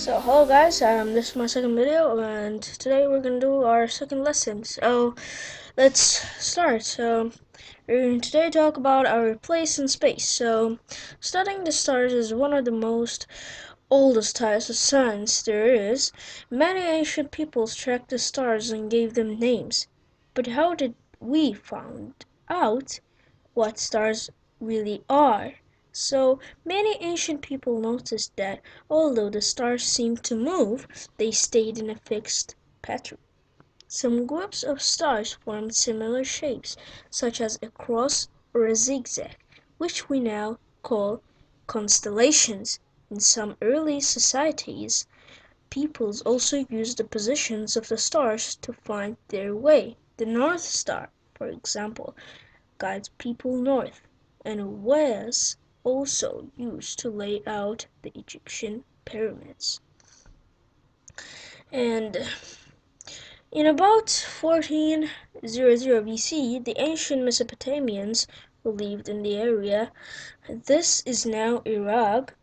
So hello guys, this is my second video and today we're gonna do our second lesson. So let's start. We're going to today talk about our place in space. So studying the stars is one of the most oldest types of science there is. Many ancient peoples tracked the stars and gave them names. But how did we find out what stars really are? So many ancient people noticed that although the stars seemed to move, they stayed in a fixed pattern. Some groups of stars formed similar shapes, such as a cross or a zigzag, which we now call constellations. In some early societies, peoples also used the positions of the stars to find their way. The North Star, for example, guides people north, and was also used to lay out the Egyptian pyramids. And in about 1400 BC, the ancient Mesopotamians who lived in the area, this is now Iraq,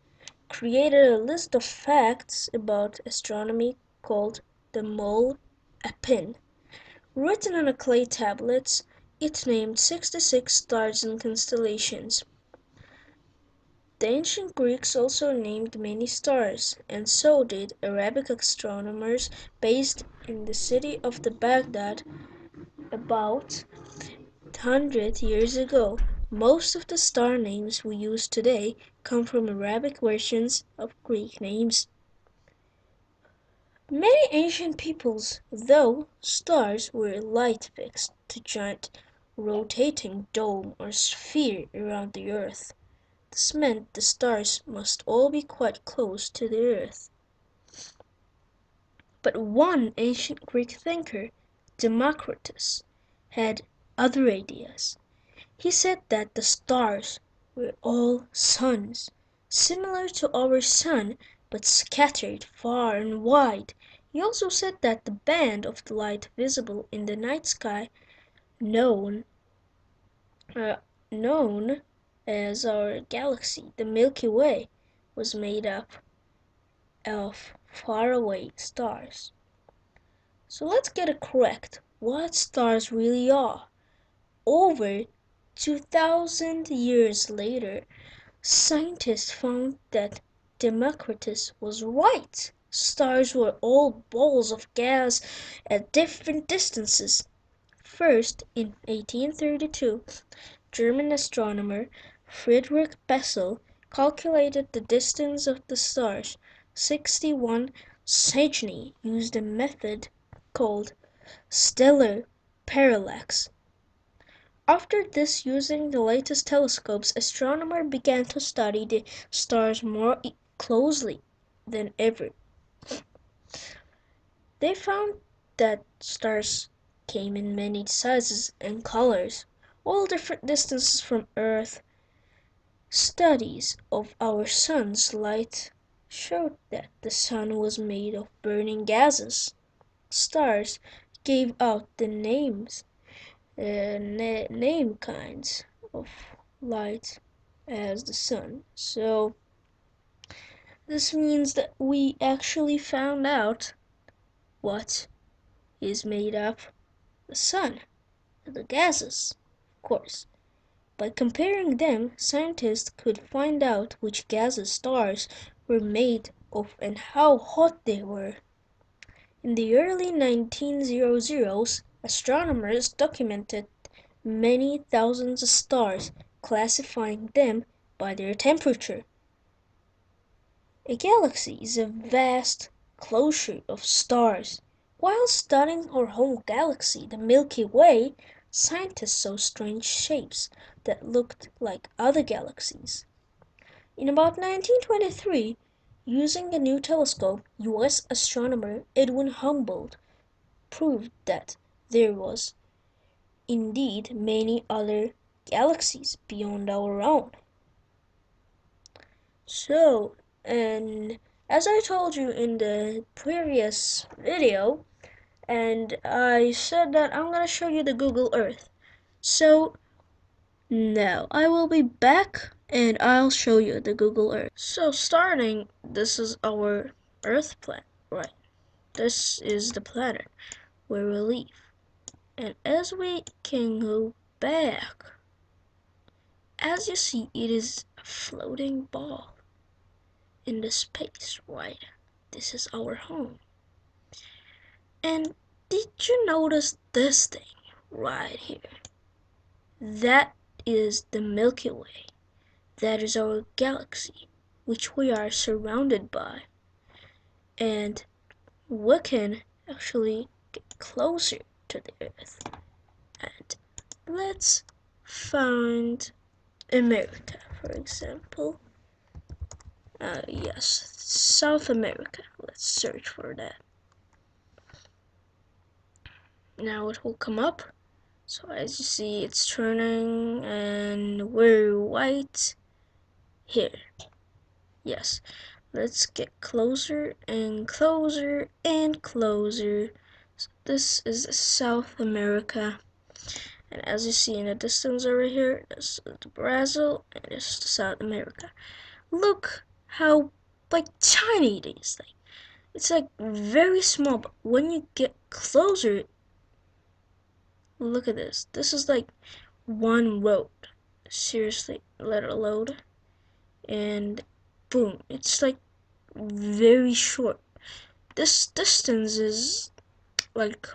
created a list of facts about astronomy called the Mol Apin. Written on a clay tablets, it named 66 stars and constellations. The ancient Greeks also named many stars, and so did Arabic astronomers based in the city of Baghdad about 100 years ago. Most of the star names we use today come from Arabic versions of Greek names. Many ancient peoples, though stars were light fixed to giant rotating dome or sphere around the earth. This meant the stars must all be quite close to the earth. But one ancient Greek thinker, Democritus, had other ideas. He said that the stars were all suns, similar to our sun, but scattered far and wide. He also said that the band of the light visible in the night sky, known known as our galaxy, the Milky Way, was made up of faraway stars. So let's get it correct what stars really are. Over 2,000 years later, scientists found that Democritus was right. Stars were all balls of gas at different distances. First, in 1832, German astronomer Friedrich Bessel calculated the distance of the stars, 61 Cygni, used a method called stellar parallax. After this, using the latest telescopes, astronomers began to study the stars more closely than ever. They found that stars came in many sizes and colors, all different distances from Earth. Studies of our sun's light showed that the sun was made of burning gases. Stars gave out the name kinds of light as the sun. So this means that we actually found out what is made up the sun, the gases, of course. By comparing them, scientists could find out which gases stars were made of and how hot they were. In the early 1900s, astronomers documented many thousands of stars, classifying them by their temperature. A galaxy is a vast closure of stars. While studying our home galaxy, the Milky Way, scientists saw strange shapes that looked like other galaxies. In about 1923, using a new telescope, US astronomer Edwin Hubble proved that there was indeed many other galaxies beyond our own. So, and as I told you in the previous video, and I said that I'm gonna show you the Google Earth. So now I will be back and I'll show you the Google Earth. So starting, this is our Earth planet, right? This is the planet where we live. And as we can go back, as you see, it is a floating ball in the space, right? This is our home. And did you notice this thing right here? That is the Milky Way. That is our galaxy, which we are surrounded by. And we can actually get closer to the Earth. And let's find America, for example. Yes, South America. Let's search for that. Now it will come up. So as you see, it's turning and we're white here. Yes, let's get closer and closer and closer. So this is South America. And as you see in the distance over here, this is Brazil and this is South America. Look how like tiny it is. Like it's like very small, but when you get closer, look at this. This is like one road. Seriously, let it load. And boom, it's like very short. This distance is like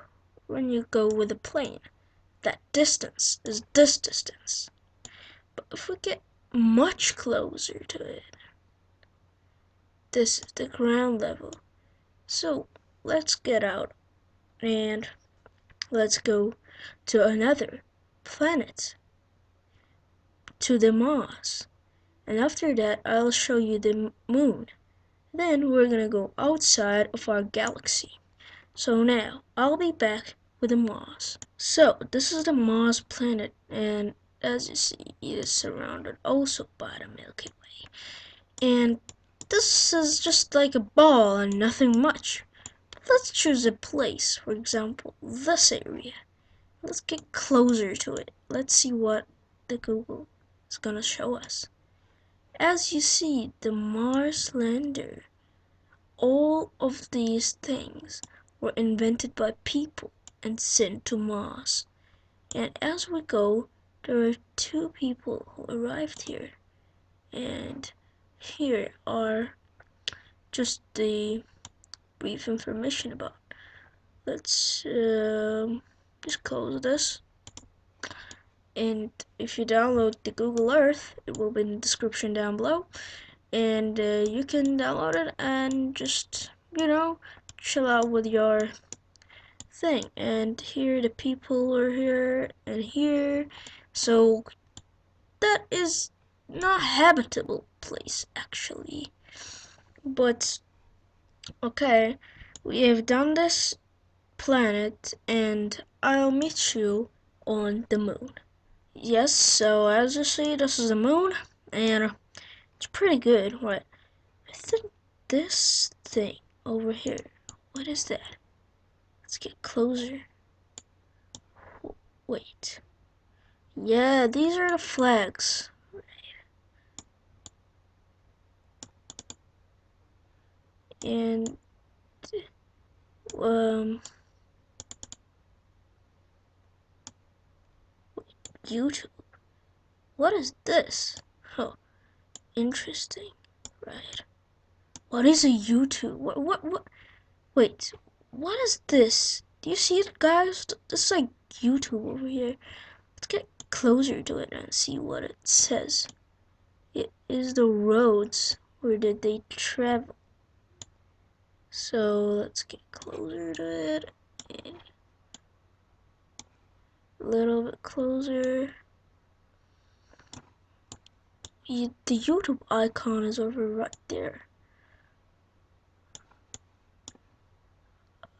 when you go with a plane. That distance is this distance. But if we get much closer to it, this is the ground level. So let's get out and let's go to another planet, to the Mars. And after that, I'll show you the moon. Then we're gonna go outside of our galaxy. So now, I'll be back with the Mars. So, this is the Mars planet, and as you see, it is surrounded also by the Milky Way. And this is just like a ball and nothing much. Let's choose a place, for example, this area. Let's get closer to it. Let's see what the Google is gonna show us. As you see, the Mars lander, all of these things were invented by people and sent to Mars. And as we go, there are two people who arrived here. And here are just the brief information about. Let's just close this. And if you download the Google Earth, it will be in the description down below. And you can download it and just, chill out with your thing. And here the people are here and here. So that is not habitable place actually. But okay, we have done this planet and I'll meet you on the moon. Yes, so as you see, this is the moon and it's pretty good, right? I think this thing over here, what is that? Let's get closer. Wait. Yeah, these are the flags. And YouTube. What is this? Oh, interesting. Right. What is a YouTube? What? Wait, what is this? Do you see it, guys? This is like YouTube over here. Let's get closer to it and see what it says. It is the roads. Where did they travel? So let's get closer to it. A little bit closer. The YouTube icon is over right there.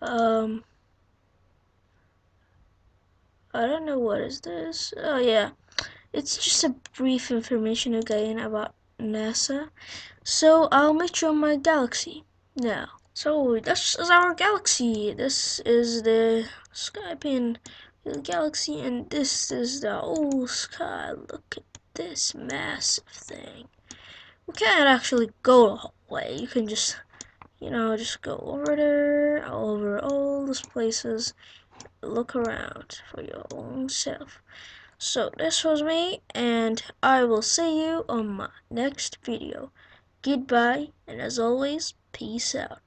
I don't know what is this. Oh yeah, it's just a brief information again about NASA. So I'll meet you on my galaxy now. So this is our galaxy. This is the Skypian galaxy, and this is the whole sky. Look at this massive thing. We can't actually go the whole way. You can just, just go over there, over all those places, look around for your own self. So this was me, and I will see you on my next video. Goodbye, and as always, peace out.